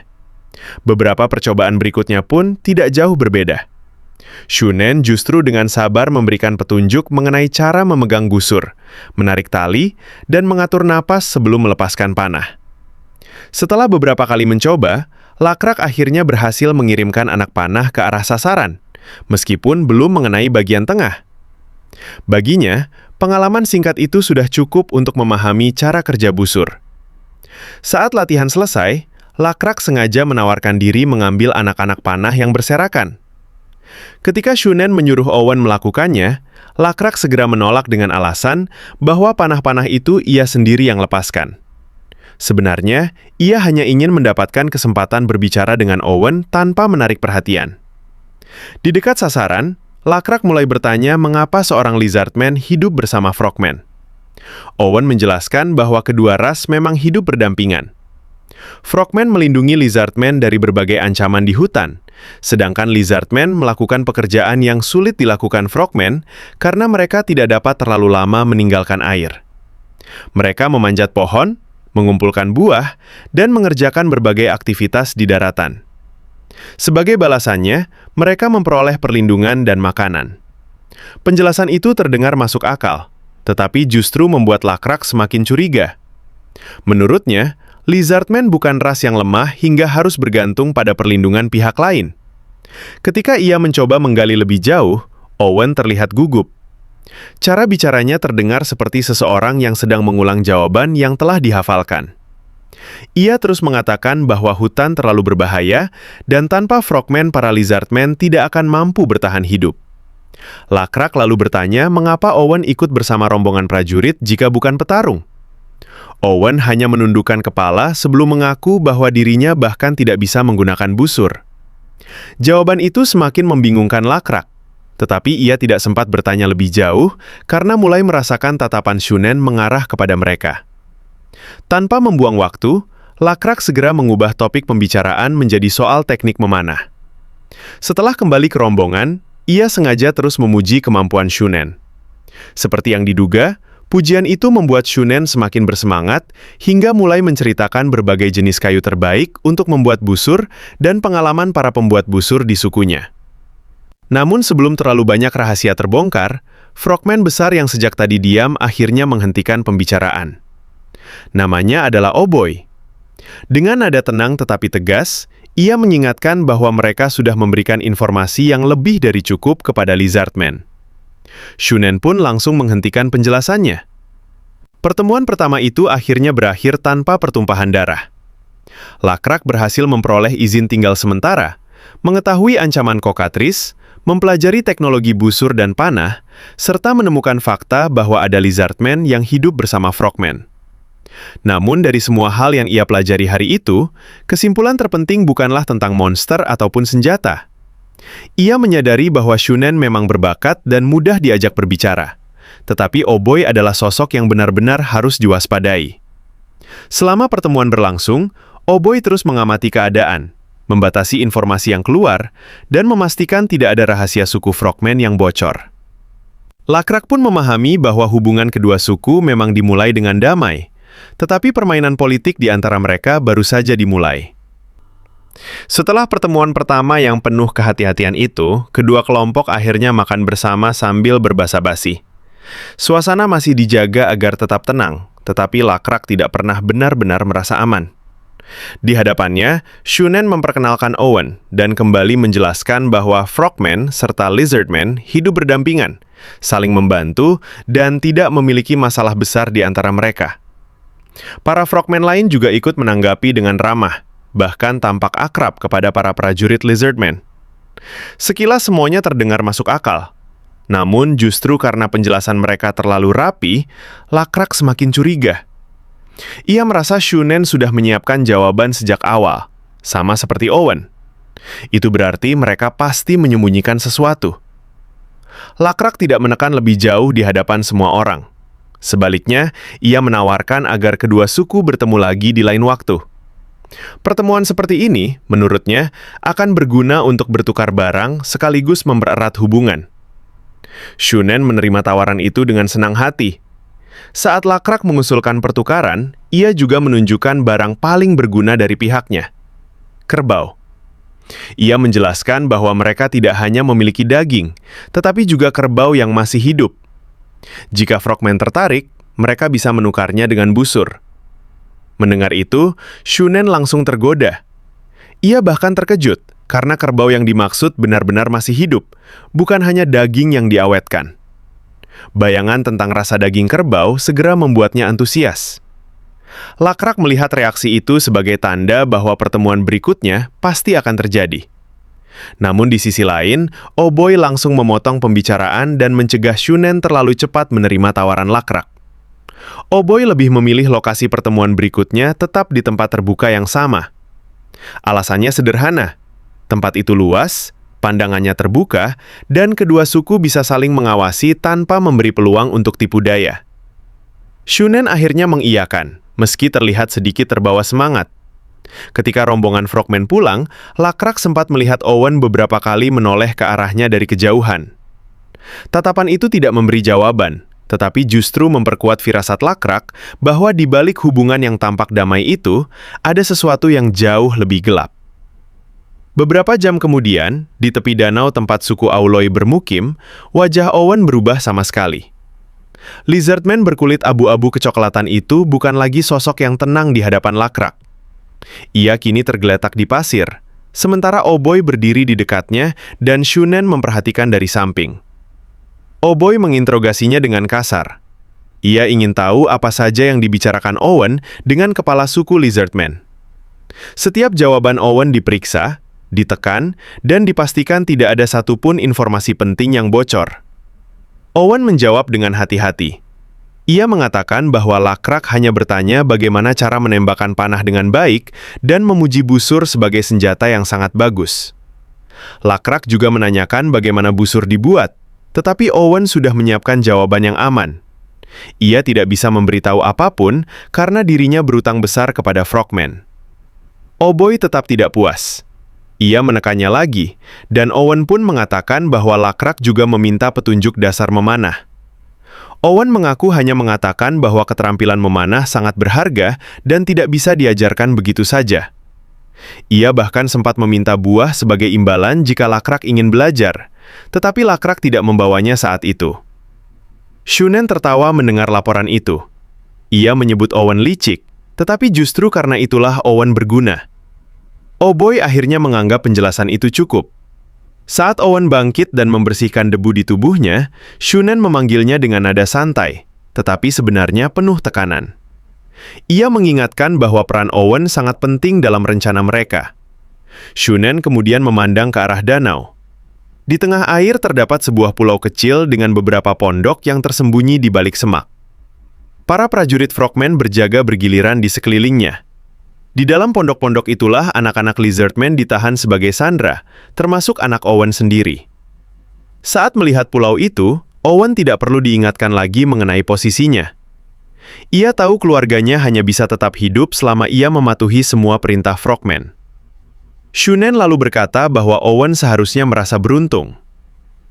Beberapa percobaan berikutnya pun tidak jauh berbeda. Shunen justru dengan sabar memberikan petunjuk mengenai cara memegang busur, menarik tali, dan mengatur napas sebelum melepaskan panah. Setelah beberapa kali mencoba, Lakrak akhirnya berhasil mengirimkan anak panah ke arah sasaran, meskipun belum mengenai bagian tengah. Baginya, pengalaman singkat itu sudah cukup untuk memahami cara kerja busur. Saat latihan selesai, Lakrak sengaja menawarkan diri mengambil anak-anak panah yang berserakan. Ketika Shunen menyuruh Owen melakukannya, Lakrak segera menolak dengan alasan bahwa panah-panah itu ia sendiri yang lepaskan. Sebenarnya, ia hanya ingin mendapatkan kesempatan berbicara dengan Owen tanpa menarik perhatian. Di dekat sasaran, Lakrak mulai bertanya mengapa seorang Lizardman hidup bersama Frogman. Owen menjelaskan bahwa kedua ras memang hidup berdampingan. Frogman melindungi Lizardman dari berbagai ancaman di hutan, sedangkan Lizardman melakukan pekerjaan yang sulit dilakukan Frogman karena mereka tidak dapat terlalu lama meninggalkan air. Mereka memanjat pohon, mengumpulkan buah, dan mengerjakan berbagai aktivitas di daratan. Sebagai balasannya, mereka memperoleh perlindungan dan makanan. Penjelasan itu terdengar masuk akal, tetapi justru membuat Lakrak semakin curiga. Menurutnya, Lizardman bukan ras yang lemah hingga harus bergantung pada perlindungan pihak lain. Ketika ia mencoba menggali lebih jauh, Owen terlihat gugup. Cara bicaranya terdengar seperti seseorang yang sedang mengulang jawaban yang telah dihafalkan. Ia terus mengatakan bahwa hutan terlalu berbahaya dan tanpa Frogman para Lizardman tidak akan mampu bertahan hidup. Lakrak lalu bertanya mengapa Owen ikut bersama rombongan prajurit jika bukan petarung. Owen hanya menundukkan kepala sebelum mengaku bahwa dirinya bahkan tidak bisa menggunakan busur. Jawaban itu semakin membingungkan Lakrak, tetapi ia tidak sempat bertanya lebih jauh karena mulai merasakan tatapan Shunen mengarah kepada mereka. Tanpa membuang waktu, Lakrak segera mengubah topik pembicaraan menjadi soal teknik memanah. Setelah kembali ke rombongan, ia sengaja terus memuji kemampuan Shunen. Seperti yang diduga, pujian itu membuat Shunen semakin bersemangat hingga mulai menceritakan berbagai jenis kayu terbaik untuk membuat busur dan pengalaman para pembuat busur di sukunya. Namun sebelum terlalu banyak rahasia terbongkar, Frogman besar yang sejak tadi diam akhirnya menghentikan pembicaraan. Namanya adalah Oboy. Dengan nada tenang tetapi tegas, ia mengingatkan bahwa mereka sudah memberikan informasi yang lebih dari cukup kepada Lizardman. Shunen pun langsung menghentikan penjelasannya. Pertemuan pertama itu akhirnya berakhir tanpa pertumpahan darah. Lakrak berhasil memperoleh izin tinggal sementara, mengetahui ancaman Cockatrice, mempelajari teknologi busur dan panah, serta menemukan fakta bahwa ada Lizardman yang hidup bersama Frogman. Namun dari semua hal yang ia pelajari hari itu, kesimpulan terpenting bukanlah tentang monster ataupun senjata. Ia menyadari bahwa Shunen memang berbakat dan mudah diajak berbicara, tetapi Oboy adalah sosok yang benar-benar harus diwaspadai. Selama pertemuan berlangsung, Oboy terus mengamati keadaan, membatasi informasi yang keluar, dan memastikan tidak ada rahasia suku Frogman yang bocor. Lakrak pun memahami bahwa hubungan kedua suku memang dimulai dengan damai, tetapi permainan politik di antara mereka baru saja dimulai. Setelah pertemuan pertama yang penuh kehati-hatian itu, kedua kelompok akhirnya makan bersama sambil berbasa-basi. Suasana masih dijaga agar tetap tenang, tetapi Lakrak tidak pernah benar-benar merasa aman. Di hadapannya, Shunen memperkenalkan Owen dan kembali menjelaskan bahwa Frogman serta Lizardman hidup berdampingan, saling membantu, dan tidak memiliki masalah besar di antara mereka. Para Frogman lain juga ikut menanggapi dengan ramah, bahkan tampak akrab kepada para prajurit Lizardman. Sekilas semuanya terdengar masuk akal. Namun justru karena penjelasan mereka terlalu rapi, Lakrak semakin curiga. Ia merasa Shunen sudah menyiapkan jawaban sejak awal, sama seperti Owen. Itu berarti mereka pasti menyembunyikan sesuatu. Lakrak tidak menekan lebih jauh di hadapan semua orang. Sebaliknya, ia menawarkan agar kedua suku bertemu lagi di lain waktu. Pertemuan seperti ini, menurutnya, akan berguna untuk bertukar barang sekaligus mempererat hubungan. Shunen menerima tawaran itu dengan senang hati. Saat Lakrak mengusulkan pertukaran, ia juga menunjukkan barang paling berguna dari pihaknya, kerbau. Ia menjelaskan bahwa mereka tidak hanya memiliki daging, tetapi juga kerbau yang masih hidup. Jika Frogman tertarik, mereka bisa menukarnya dengan busur. Mendengar itu, Shunen langsung tergoda. Ia bahkan terkejut karena kerbau yang dimaksud benar-benar masih hidup, bukan hanya daging yang diawetkan. Bayangan tentang rasa daging kerbau segera membuatnya antusias. Lakrak melihat reaksi itu sebagai tanda bahwa pertemuan berikutnya pasti akan terjadi. Namun di sisi lain, Oboy langsung memotong pembicaraan dan mencegah Shunen terlalu cepat menerima tawaran Lakrak. Oboy lebih memilih lokasi pertemuan berikutnya tetap di tempat terbuka yang sama. Alasannya sederhana, tempat itu luas, pandangannya terbuka, dan kedua suku bisa saling mengawasi tanpa memberi peluang untuk tipu daya. Shunen akhirnya mengiyakan, meski terlihat sedikit terbawa semangat. Ketika rombongan Frogman pulang, Lakrak sempat melihat Owen beberapa kali menoleh ke arahnya dari kejauhan. Tatapan itu tidak memberi jawaban, tetapi justru memperkuat firasat Lakrak bahwa di balik hubungan yang tampak damai itu, ada sesuatu yang jauh lebih gelap. Beberapa jam kemudian, di tepi danau tempat suku Auloy bermukim, wajah Owen berubah sama sekali. Lizardman berkulit abu-abu kecoklatan itu bukan lagi sosok yang tenang di hadapan Lakrak. Ia kini tergeletak di pasir, sementara Oboy berdiri di dekatnya dan Shunen memperhatikan dari samping. Oboy menginterogasinya dengan kasar. Ia ingin tahu apa saja yang dibicarakan Owen dengan kepala suku Lizardman. Setiap jawaban Owen diperiksa, ditekan, dan dipastikan tidak ada satupun informasi penting yang bocor. Owen menjawab dengan hati-hati. Ia mengatakan bahwa Lakrak hanya bertanya bagaimana cara menembakkan panah dengan baik dan memuji busur sebagai senjata yang sangat bagus. Lakrak juga menanyakan bagaimana busur dibuat, tetapi Owen sudah menyiapkan jawaban yang aman. Ia tidak bisa memberitahu apapun karena dirinya berutang besar kepada Frogman. Oboy tetap tidak puas. Ia menekannya lagi, dan Owen pun mengatakan bahwa Lakrak juga meminta petunjuk dasar memanah. Owen mengaku hanya mengatakan bahwa keterampilan memanah sangat berharga dan tidak bisa diajarkan begitu saja. Ia bahkan sempat meminta buah sebagai imbalan jika Lakrak ingin belajar, tetapi Lakrak tidak membawanya saat itu. Shunen tertawa mendengar laporan itu. Ia menyebut Owen licik, tetapi justru karena itulah Owen berguna. Oboy akhirnya menganggap penjelasan itu cukup. Saat Owen bangkit dan membersihkan debu di tubuhnya, Shunen memanggilnya dengan nada santai, tetapi sebenarnya penuh tekanan. Ia mengingatkan bahwa peran Owen sangat penting dalam rencana mereka. Shunen kemudian memandang ke arah danau. Di tengah air terdapat sebuah pulau kecil dengan beberapa pondok yang tersembunyi di balik semak. Para prajurit Frogman berjaga bergiliran di sekelilingnya. Di dalam pondok-pondok itulah anak-anak Lizardman ditahan sebagai sandera, termasuk anak Owen sendiri. Saat melihat pulau itu, Owen tidak perlu diingatkan lagi mengenai posisinya. Ia tahu keluarganya hanya bisa tetap hidup selama ia mematuhi semua perintah Frogman. Shunen lalu berkata bahwa Owen seharusnya merasa beruntung.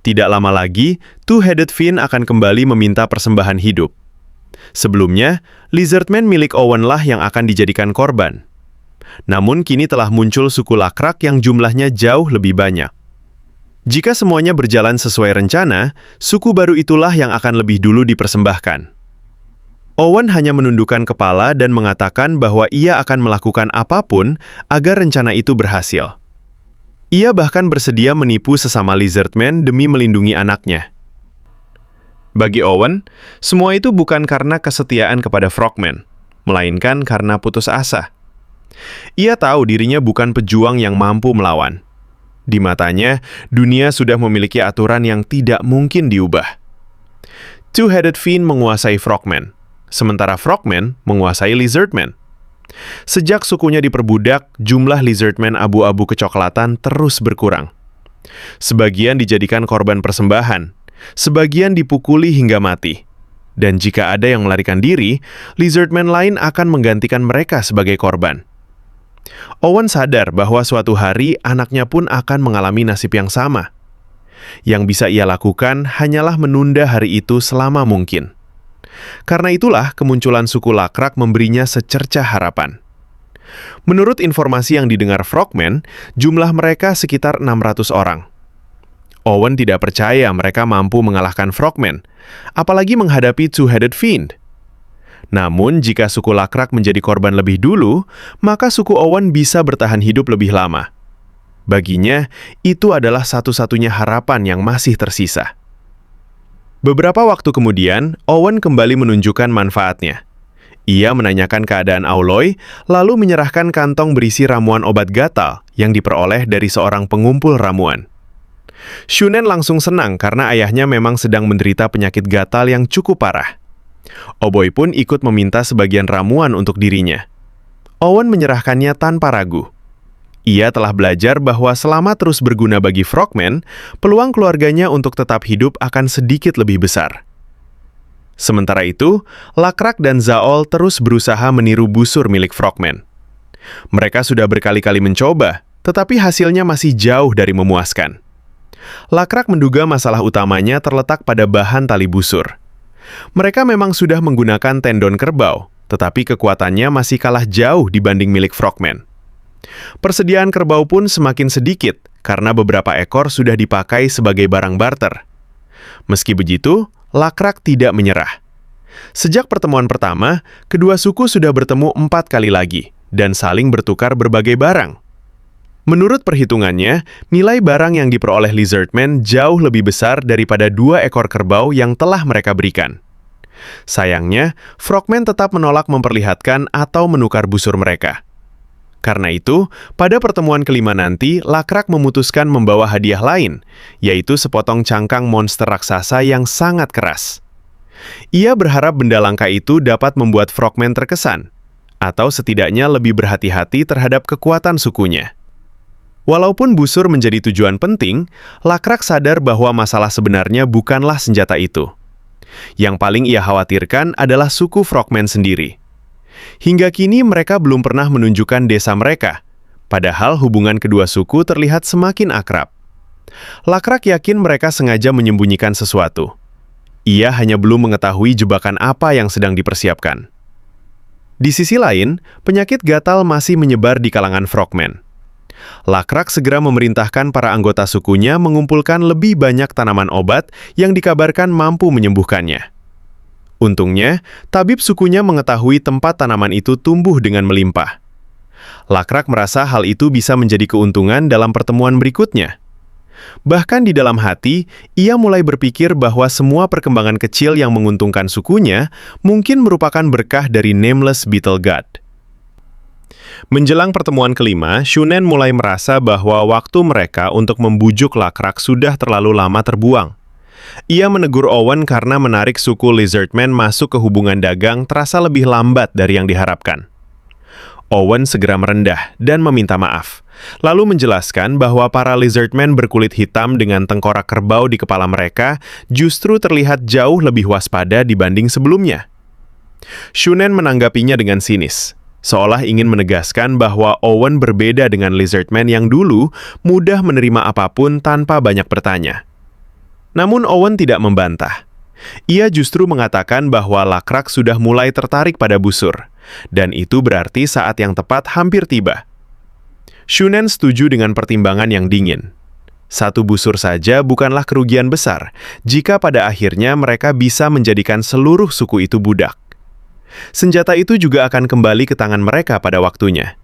Tidak lama lagi, Two-Headed Fin akan kembali meminta persembahan hidup. Sebelumnya, Lizardman milik Owen lah yang akan dijadikan korban. Namun kini telah muncul suku Lakrak yang jumlahnya jauh lebih banyak. Jika semuanya berjalan sesuai rencana, suku baru itulah yang akan lebih dulu dipersembahkan. Owen hanya menundukkan kepala dan mengatakan bahwa ia akan melakukan apapun agar rencana itu berhasil. Ia bahkan bersedia menipu sesama Lizardman demi melindungi anaknya. Bagi Owen, semua itu bukan karena kesetiaan kepada Frogman, melainkan karena putus asa. Ia tahu dirinya bukan pejuang yang mampu melawan. Di matanya, dunia sudah memiliki aturan yang tidak mungkin diubah. Two-Headed Fin menguasai Frogman, sementara Frogman menguasai Lizardman. Sejak sukunya diperbudak, jumlah Lizardman abu-abu kecoklatan terus berkurang. Sebagian dijadikan korban persembahan, sebagian dipukuli hingga mati. Dan jika ada yang melarikan diri, Lizardman lain akan menggantikan mereka sebagai korban. Owen sadar bahwa suatu hari anaknya pun akan mengalami nasib yang sama. Yang bisa ia lakukan hanyalah menunda hari itu selama mungkin. Karena itulah kemunculan suku Lakrak memberinya secercah harapan. Menurut informasi yang didengar Frogman, jumlah mereka sekitar 600 orang. Owen tidak percaya mereka mampu mengalahkan Frogman, apalagi menghadapi Two-Headed Fin. Namun, jika suku Lakrak menjadi korban lebih dulu, maka suku Owen bisa bertahan hidup lebih lama. Baginya, itu adalah satu-satunya harapan yang masih tersisa. Beberapa waktu kemudian, Owen kembali menunjukkan manfaatnya. Ia menanyakan keadaan Auloy, lalu menyerahkan kantong berisi ramuan obat gatal yang diperoleh dari seorang pengumpul ramuan. Shunen langsung senang karena ayahnya memang sedang menderita penyakit gatal yang cukup parah. Oboy pun ikut meminta sebagian ramuan untuk dirinya. Owen menyerahkannya tanpa ragu. Ia telah belajar bahwa selama terus berguna bagi Frogman, peluang keluarganya untuk tetap hidup akan sedikit lebih besar. Sementara itu, Lakrak dan Zaol terus berusaha meniru busur milik Frogman. Mereka sudah berkali-kali mencoba, tetapi hasilnya masih jauh dari memuaskan. Lakrak menduga masalah utamanya terletak pada bahan tali busur. Mereka memang sudah menggunakan tendon kerbau, tetapi kekuatannya masih kalah jauh dibanding milik Frogman. Persediaan kerbau pun semakin sedikit karena beberapa ekor sudah dipakai sebagai barang barter. Meski begitu, Lakrak tidak menyerah. Sejak pertemuan pertama, kedua suku sudah bertemu 4 kali lagi dan saling bertukar berbagai barang. Menurut perhitungannya, nilai barang yang diperoleh Lizardman jauh lebih besar daripada 2 ekor kerbau yang telah mereka berikan. Sayangnya, Frogman tetap menolak memperlihatkan atau menukar busur mereka. Karena itu, pada pertemuan kelima nanti, Lakrak memutuskan membawa hadiah lain, yaitu sepotong cangkang monster raksasa yang sangat keras. Ia berharap benda langka itu dapat membuat Frogman terkesan, atau setidaknya lebih berhati-hati terhadap kekuatan sukunya. Walaupun busur menjadi tujuan penting, Lakrak sadar bahwa masalah sebenarnya bukanlah senjata itu. Yang paling ia khawatirkan adalah suku Frogman sendiri. Hingga kini mereka belum pernah menunjukkan desa mereka, padahal hubungan kedua suku terlihat semakin akrab. Lakrak yakin mereka sengaja menyembunyikan sesuatu. Ia hanya belum mengetahui jebakan apa yang sedang dipersiapkan. Di sisi lain, penyakit gatal masih menyebar di kalangan Frogman. Lakrak segera memerintahkan para anggota sukunya mengumpulkan lebih banyak tanaman obat yang dikabarkan mampu menyembuhkannya. Untungnya, tabib sukunya mengetahui tempat tanaman itu tumbuh dengan melimpah. Lakrak merasa hal itu bisa menjadi keuntungan dalam pertemuan berikutnya. Bahkan di dalam hati, ia mulai berpikir bahwa semua perkembangan kecil yang menguntungkan sukunya mungkin merupakan berkah dari Nameless Beetle God. Menjelang pertemuan kelima, Shunen mulai merasa bahwa waktu mereka untuk membujuk Lakrak sudah terlalu lama terbuang. Ia menegur Owen karena menarik suku Lizardman masuk ke hubungan dagang terasa lebih lambat dari yang diharapkan. Owen segera merendah dan meminta maaf, lalu menjelaskan bahwa para Lizardman berkulit hitam dengan tengkorak kerbau di kepala mereka justru terlihat jauh lebih waspada dibanding sebelumnya. Shunen menanggapinya dengan sinis, seolah ingin menegaskan bahwa Owen berbeda dengan Lizardman yang dulu mudah menerima apapun tanpa banyak bertanya. Namun Owen tidak membantah. Ia justru mengatakan bahwa Lakrak sudah mulai tertarik pada busur, dan itu berarti saat yang tepat hampir tiba. Shunen setuju dengan pertimbangan yang dingin. Satu busur saja bukanlah kerugian besar jika pada akhirnya mereka bisa menjadikan seluruh suku itu budak. Senjata itu juga akan kembali ke tangan mereka pada waktunya.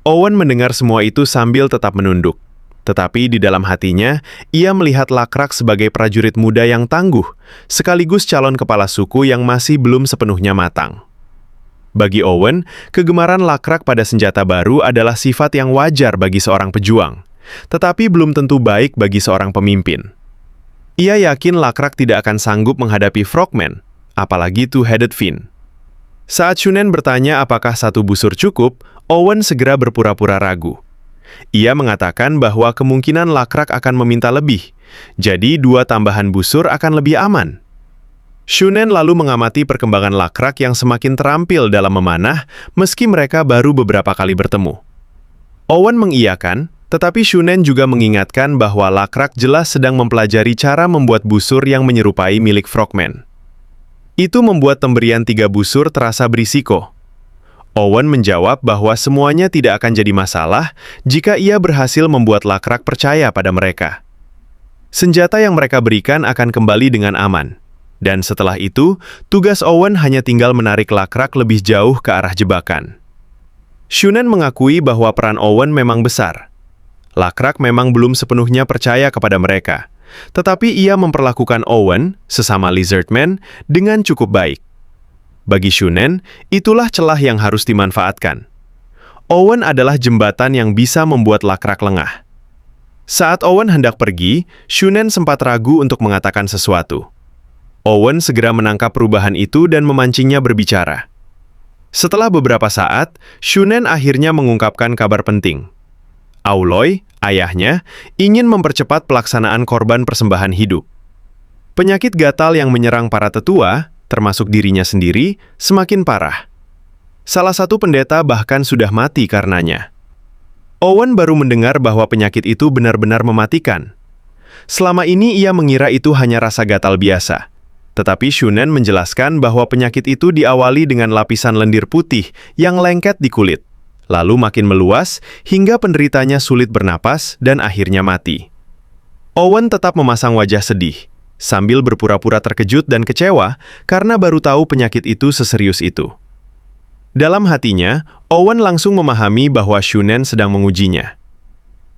Owen mendengar semua itu sambil tetap menunduk. Tetapi di dalam hatinya, ia melihat Lakrak sebagai prajurit muda yang tangguh, sekaligus calon kepala suku yang masih belum sepenuhnya matang. Bagi Owen, kegemaran Lakrak pada senjata baru adalah sifat yang wajar bagi seorang pejuang, tetapi belum tentu baik bagi seorang pemimpin. Ia yakin Lakrak tidak akan sanggup menghadapi Frogman, apalagi Two-Headed Fiend. Saat Shunen bertanya apakah satu busur cukup, Owen segera berpura-pura ragu. Ia mengatakan bahwa kemungkinan Lakrak akan meminta lebih, jadi 2 tambahan busur akan lebih aman. Shunen lalu mengamati perkembangan Lakrak yang semakin terampil dalam memanah meski mereka baru beberapa kali bertemu. Owen mengiyakan, tetapi Shunen juga mengingatkan bahwa Lakrak jelas sedang mempelajari cara membuat busur yang menyerupai milik Frogman. Itu membuat pemberian 3 busur terasa berisiko. Owen menjawab bahwa semuanya tidak akan jadi masalah jika ia berhasil membuat Lakrak percaya pada mereka. Senjata yang mereka berikan akan kembali dengan aman. Dan setelah itu, tugas Owen hanya tinggal menarik Lakrak lebih jauh ke arah jebakan. Shunen mengakui bahwa peran Owen memang besar. Lakrak memang belum sepenuhnya percaya kepada mereka, tetapi ia memperlakukan Owen, sesama Lizardman, dengan cukup baik. Bagi Shunen, itulah celah yang harus dimanfaatkan. Owen adalah jembatan yang bisa membuat Lakrak lengah. Saat Owen hendak pergi, Shunen sempat ragu untuk mengatakan sesuatu. Owen segera menangkap perubahan itu dan memancingnya berbicara. Setelah beberapa saat, Shunen akhirnya mengungkapkan kabar penting. Auloy, ayahnya, ingin mempercepat pelaksanaan korban persembahan hidup. Penyakit gatal yang menyerang para tetua, termasuk dirinya sendiri, semakin parah. Salah satu pendeta bahkan sudah mati karenanya. Owen baru mendengar bahwa penyakit itu benar-benar mematikan. Selama ini ia mengira itu hanya rasa gatal biasa. Tetapi Shunen menjelaskan bahwa penyakit itu diawali dengan lapisan lendir putih yang lengket di kulit, lalu makin meluas hingga penderitanya sulit bernapas dan akhirnya mati. Owen tetap memasang wajah sedih, sambil berpura-pura terkejut dan kecewa karena baru tahu penyakit itu seserius itu. Dalam hatinya, Owen langsung memahami bahwa Shunen sedang mengujinya.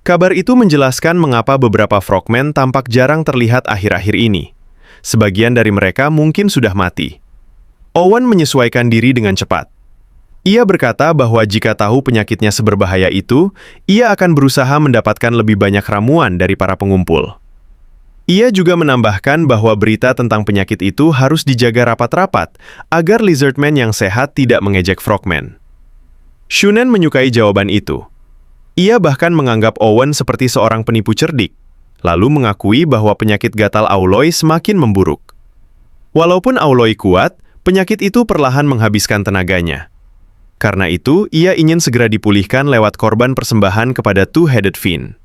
Kabar itu menjelaskan mengapa beberapa Frogman tampak jarang terlihat akhir-akhir ini. Sebagian dari mereka mungkin sudah mati. Owen menyesuaikan diri dengan cepat. Ia berkata bahwa jika tahu penyakitnya seberbahaya itu, ia akan berusaha mendapatkan lebih banyak ramuan dari para pengumpul. Ia juga menambahkan bahwa berita tentang penyakit itu harus dijaga rapat-rapat agar Lizardman yang sehat tidak mengejek Frogman. Shunen menyukai jawaban itu. Ia bahkan menganggap Owen seperti seorang penipu cerdik, lalu mengakui bahwa penyakit gatal Auloy semakin memburuk. Walaupun Auloy kuat, penyakit itu perlahan menghabiskan tenaganya. Karena itu, ia ingin segera dipulihkan lewat korban persembahan kepada Two-Headed Fiend.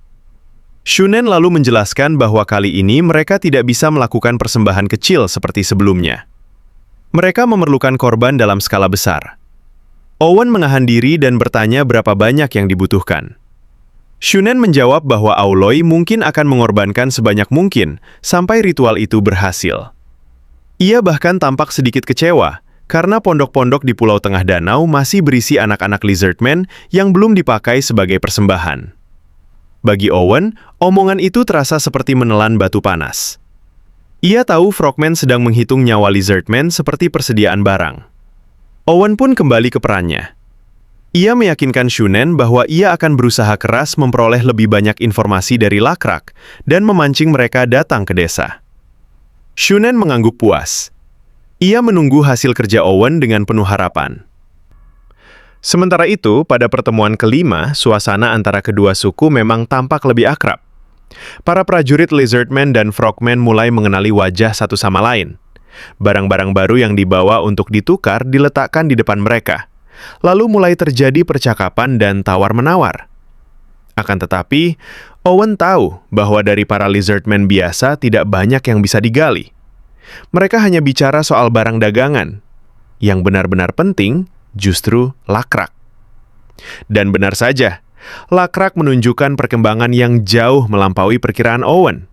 Shunen lalu menjelaskan bahwa kali ini mereka tidak bisa melakukan persembahan kecil seperti sebelumnya. Mereka memerlukan korban dalam skala besar. Owen menahan diri dan bertanya berapa banyak yang dibutuhkan. Shunen menjawab bahwa Auloy mungkin akan mengorbankan sebanyak mungkin sampai ritual itu berhasil. Ia bahkan tampak sedikit kecewa karena pondok-pondok di Pulau Tengah Danau masih berisi anak-anak Lizardman yang belum dipakai sebagai persembahan. Bagi Owen, omongan itu terasa seperti menelan batu panas. Ia tahu Frogman sedang menghitung nyawa Lizardman seperti persediaan barang. Owen pun kembali ke perannya. Ia meyakinkan Shunen bahwa ia akan berusaha keras memperoleh lebih banyak informasi dari Lakrak dan memancing mereka datang ke desa. Shunen mengangguk puas. Ia menunggu hasil kerja Owen dengan penuh harapan. Sementara itu, pada pertemuan kelima, suasana antara kedua suku memang tampak lebih akrab. Para prajurit Lizardman dan Frogman mulai mengenali wajah satu sama lain. Barang-barang baru yang dibawa untuk ditukar diletakkan di depan mereka. Lalu mulai terjadi percakapan dan tawar-menawar. Akan tetapi, Owen tahu bahwa dari para lizardmen biasa tidak banyak yang bisa digali. Mereka hanya bicara soal barang dagangan. Yang benar-benar penting justru lakrak. Dan benar saja, lakrak menunjukkan perkembangan yang jauh melampaui perkiraan Owen.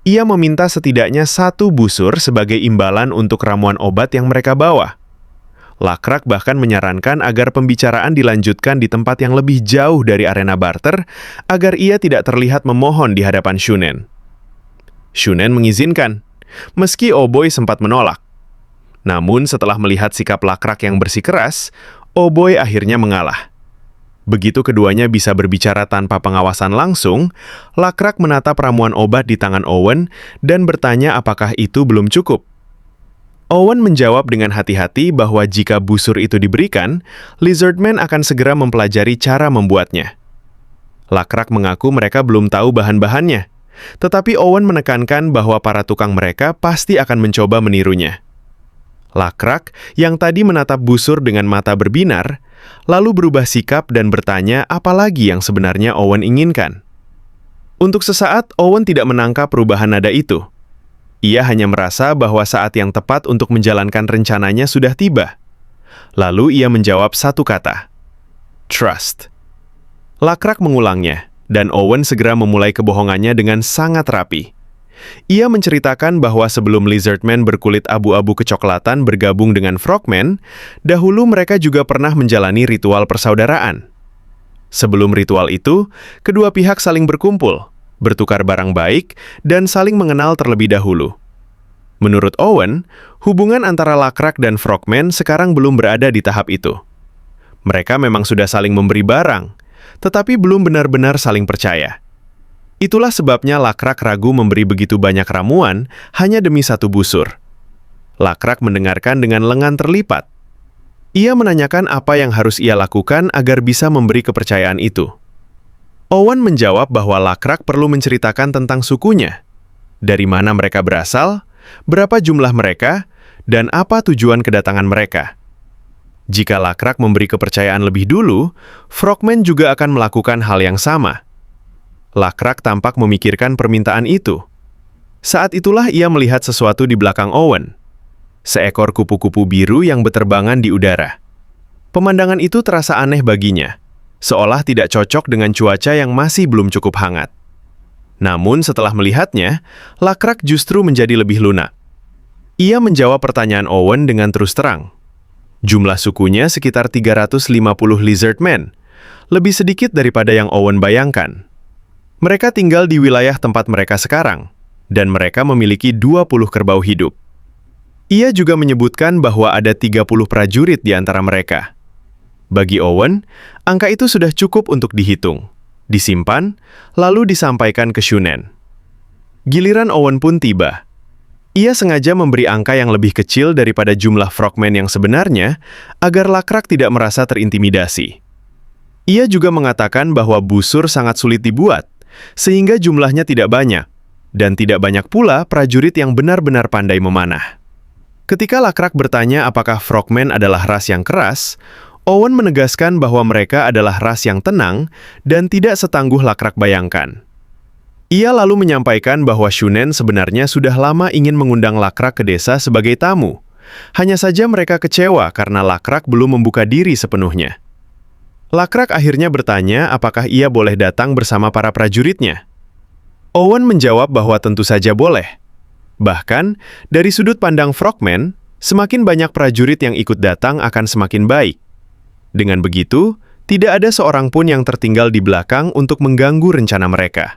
Ia meminta setidaknya 1 busur sebagai imbalan untuk ramuan obat yang mereka bawa. Lakrak bahkan menyarankan agar pembicaraan dilanjutkan di tempat yang lebih jauh dari arena barter agar ia tidak terlihat memohon di hadapan Shunen. Shunen mengizinkan, meski Oboi sempat menolak. Namun setelah melihat sikap lakrak yang bersikeras, Oboi akhirnya mengalah. Begitu keduanya bisa berbicara tanpa pengawasan langsung, lakrak menatap ramuan obat di tangan Owen dan bertanya apakah itu belum cukup. Owen menjawab dengan hati-hati bahwa jika busur itu diberikan, lizardmen akan segera mempelajari cara membuatnya. Lakrak mengaku mereka belum tahu bahan-bahannya, tetapi Owen menekankan bahwa para tukang mereka pasti akan mencoba menirunya. Lakrak, yang tadi menatap busur dengan mata berbinar, lalu berubah sikap dan bertanya apa lagi yang sebenarnya Owen inginkan. Untuk sesaat, Owen tidak menangkap perubahan nada itu. Ia hanya merasa bahwa saat yang tepat untuk menjalankan rencananya sudah tiba. Lalu ia menjawab satu kata, trust. Lakrak mengulangnya, dan Owen segera memulai kebohongannya dengan sangat rapi. Ia menceritakan bahwa sebelum lizardmen berkulit abu-abu kecoklatan bergabung dengan frogmen, dahulu mereka juga pernah menjalani ritual persaudaraan. Sebelum ritual itu, kedua pihak saling berkumpul, bertukar barang baik, dan saling mengenal terlebih dahulu. Menurut Owen, hubungan antara lakrak dan frogmen sekarang belum berada di tahap itu. Mereka memang sudah saling memberi barang, tetapi belum benar-benar saling percaya. Itulah sebabnya lakrak ragu memberi begitu banyak ramuan hanya demi 1 busur. Lakrak mendengarkan dengan lengan terlipat. Ia menanyakan apa yang harus ia lakukan agar bisa memberi kepercayaan itu. Owen menjawab bahwa lakrak perlu menceritakan tentang sukunya, dari mana mereka berasal, berapa jumlah mereka, dan apa tujuan kedatangan mereka. Jika lakrak memberi kepercayaan lebih dulu, frogmen juga akan melakukan hal yang sama. Lakrak tampak memikirkan permintaan itu. Saat itulah ia melihat sesuatu di belakang Owen. Seekor kupu-kupu biru yang berterbangan di udara. Pemandangan itu terasa aneh baginya, seolah tidak cocok dengan cuaca yang masih belum cukup hangat. Namun setelah melihatnya, lakrak justru menjadi lebih lunak. Ia menjawab pertanyaan Owen dengan terus terang. Jumlah sukunya sekitar 350 lizardmen, lebih sedikit daripada yang Owen bayangkan. Mereka tinggal di wilayah tempat mereka sekarang, dan mereka memiliki 20 kerbau hidup. Ia juga menyebutkan bahwa ada 30 prajurit di antara mereka. Bagi Owen, angka itu sudah cukup untuk dihitung, disimpan, lalu disampaikan ke Shunen. Giliran Owen pun tiba. Ia sengaja memberi angka yang lebih kecil daripada jumlah frogmen yang sebenarnya, agar lakrak tidak merasa terintimidasi. Ia juga mengatakan bahwa busur sangat sulit dibuat, sehingga jumlahnya tidak banyak, dan tidak banyak pula prajurit yang benar-benar pandai memanah. Ketika lakrak bertanya apakah frogmen adalah ras yang keras, Owen menegaskan bahwa mereka adalah ras yang tenang dan tidak setangguh lakrak bayangkan. Ia lalu menyampaikan bahwa Shunen sebenarnya sudah lama ingin mengundang lakrak ke desa sebagai tamu. Hanya saja mereka kecewa karena lakrak belum membuka diri sepenuhnya. Lakrak akhirnya bertanya apakah ia boleh datang bersama para prajuritnya. Owen menjawab bahwa tentu saja boleh. Bahkan, dari sudut pandang frogmen, semakin banyak prajurit yang ikut datang akan semakin baik. Dengan begitu, tidak ada seorang pun yang tertinggal di belakang untuk mengganggu rencana mereka.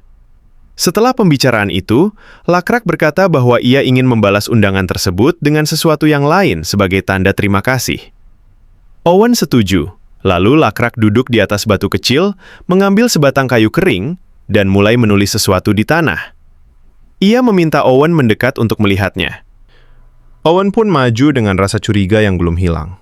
Setelah pembicaraan itu, lakrak berkata bahwa ia ingin membalas undangan tersebut dengan sesuatu yang lain sebagai tanda terima kasih. Owen setuju. Lalu lakrak duduk di atas batu kecil, mengambil sebatang kayu kering, dan mulai menulis sesuatu di tanah. Ia meminta Owen mendekat untuk melihatnya. Owen pun maju dengan rasa curiga yang belum hilang.